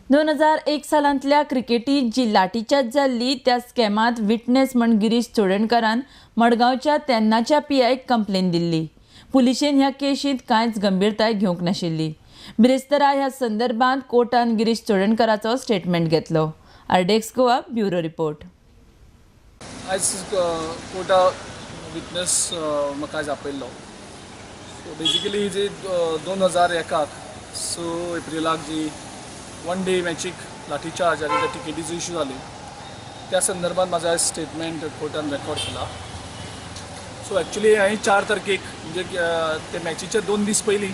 2001 सालांतल्या क्रिकेटींत जी लाठीचार्ज जाल्ली त्या स्कॅमात विटनेस म्हण गिरीश चोडणकरान मडगांवच्या तेन्नाच्या पीआयक कंप्लेन दिल्ली। पुलिशेन ह्या केशींत कांयच गंभीरताय घेवंक नाशिल्ली। बिरेस्तारा ह्या संदर्भात कोर्टान गिरीश चोडणकराचो स्टेटमेंट घेतलो। आरडेक्स गोवा ब्युरो रिपोर्ट। आज कोर्टा विटनेस म्हाका आज आपयल्लो। सो बेजिकली जी 2001 एप्रिलाक जी वन डे मॅचीक लाठीचार्ज आनी त्या टिकेटीचो इशू जाली त्या संदर्भात माझा स्टेटमेंट कोर्टान रेकॉर्ड केला। सो एक्चुअली हांवें 4 तारखेक म्हणजे ते मॅचीच्या 2 दीस पयलीं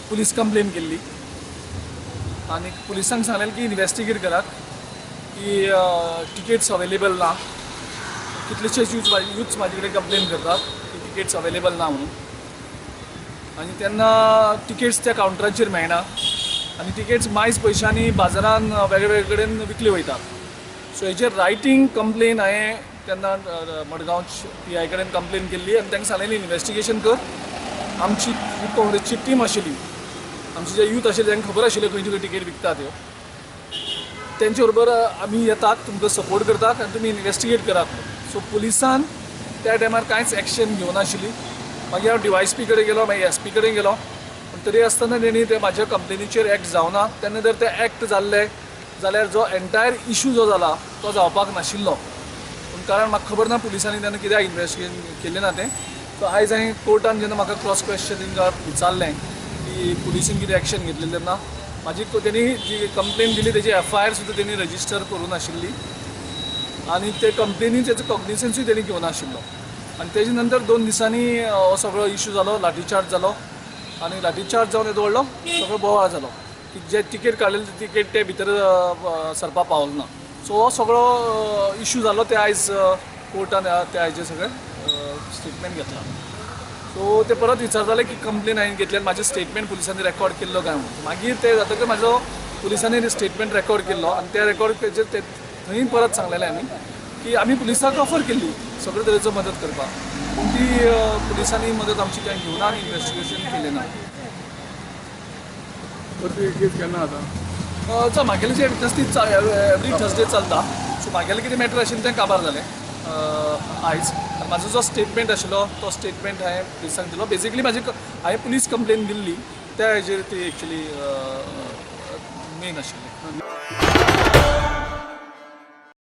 पुलीस कंप्लेन केल्ली आनी पुलिसांक सांगलें की इन्वेस्टिगेट करात की टिकेट्स अवेलेबल ना। कितलेशेच यूथ्स म्हाजे कडेन कंप्लेन करतात की टिकेट्स अवेलेबल ना म्हणून आनी तेन्ना टिकेट्स त्या कावंटराचेर मेळना आनी टिकेट्स मायज पयशांनी बाजारान वेगळे कडेन विकल्यो वयतात। सो हेचेर रायटींग कंप्लेन हांवें तेन्ना मडगांव पीआय कडेन कंप्लेन केल्ली आनी तांकां सांगलें इन्वेस्टिगेशन कर। आमची काँग्रेसची टीम आशिल्ली, आमचे जे यूथ आशिल्ले तांकां खबर आशिल्लें खंयच्यो टिकेट विकतात ह्यो, तेंचे बरोबर आमी येतात, तुमकां सपोर्ट करतात आनी तुमी इन्वेस्टिगेट करात। सो पुलिसान त्या टायमार कांयच एक्शन घेवनाशिल्ली। मागीर हांव DYSP कडेन गेलो, मागीर SP कडेन गेलो, पण तरी आसतना तेणी ते म्हाज्या कंप्लेनीचेर एक्ट जावना। तेन्ना जर ते एक्ट जाल्ले जाल्यार जो एंटायर इशू जो जाला तो जावपाक नाशिल्लो, पूण कारण म्हाका खबर ना पुलिसांनी तेन्ना कित्याक इन्वेस्टिगेशन केलें ना तें। सो आयज हांवें कोर्टान जेन्ना म्हाका क्रॉस क्वेश्चनिंग विचारलें की पुलिसीन कितें एक्शन घेतलें तेन्ना म्हाजी तेणी जी कंप्लेन दिली तेजी FIR सुद्दां तेणी रजिस्टर करूं नाशिल्ली आनी ते कंप्लेनीन तेजो कॉग्निसन्सूय तेणी घेवनाशिल्लो। आनी तेजे नंतर 2 दिसांनी हो सगळो इशू जालो, लाठीचार्ज जालो आनी लाठीचार्ज जावन येदो व्हडलो सगळो बोवाळ जालो की जे टिकेट काडलेले टिकेट ते भितर सरपा पावलो ना। सो हो सगळो इशू जालो ते आयज कोर्टान ते हाजेर सगळें स्टेटमेंट घेतला। सो ते परत विचारताले की कंप्लेन हांवें घेतली आनी म्हाजें स्टेटमेंट पुलिसांनी रेकॉर्ड केल्लो काय म्हणून। मागीर ते जातकीर म्हाजो पुलिसांनी स्टेटमेंट रेकॉर्ड केल्लो आनी त्या रेकॉर्ड ते थंय परत सांगलेलें आमी की आमी पुलिसांक ऑफर केल्ली सगळे तरेचो मदत करपाक, पूण ती पुलिसांनी मदत आमची कांय घेवना आनी इन्वेस्टिगेशन केलें ना। केस केन्ना जाता? म्हागेलें जें विटनस एवरी थर्सडे चलता। सो म्हागेलें कितें मॅटर आशिल्लें तें काबार जालें आयज। म्हाजो जो स्टेटमेंट आशिल्लो तो स्टेटमेंट हांवें पुलिसांक दिलो। बेजिकली हांवें पुलीस कंप्लेन दिल्ली त्या हेजेर ती एक्चुअली मेन आशिल्ली।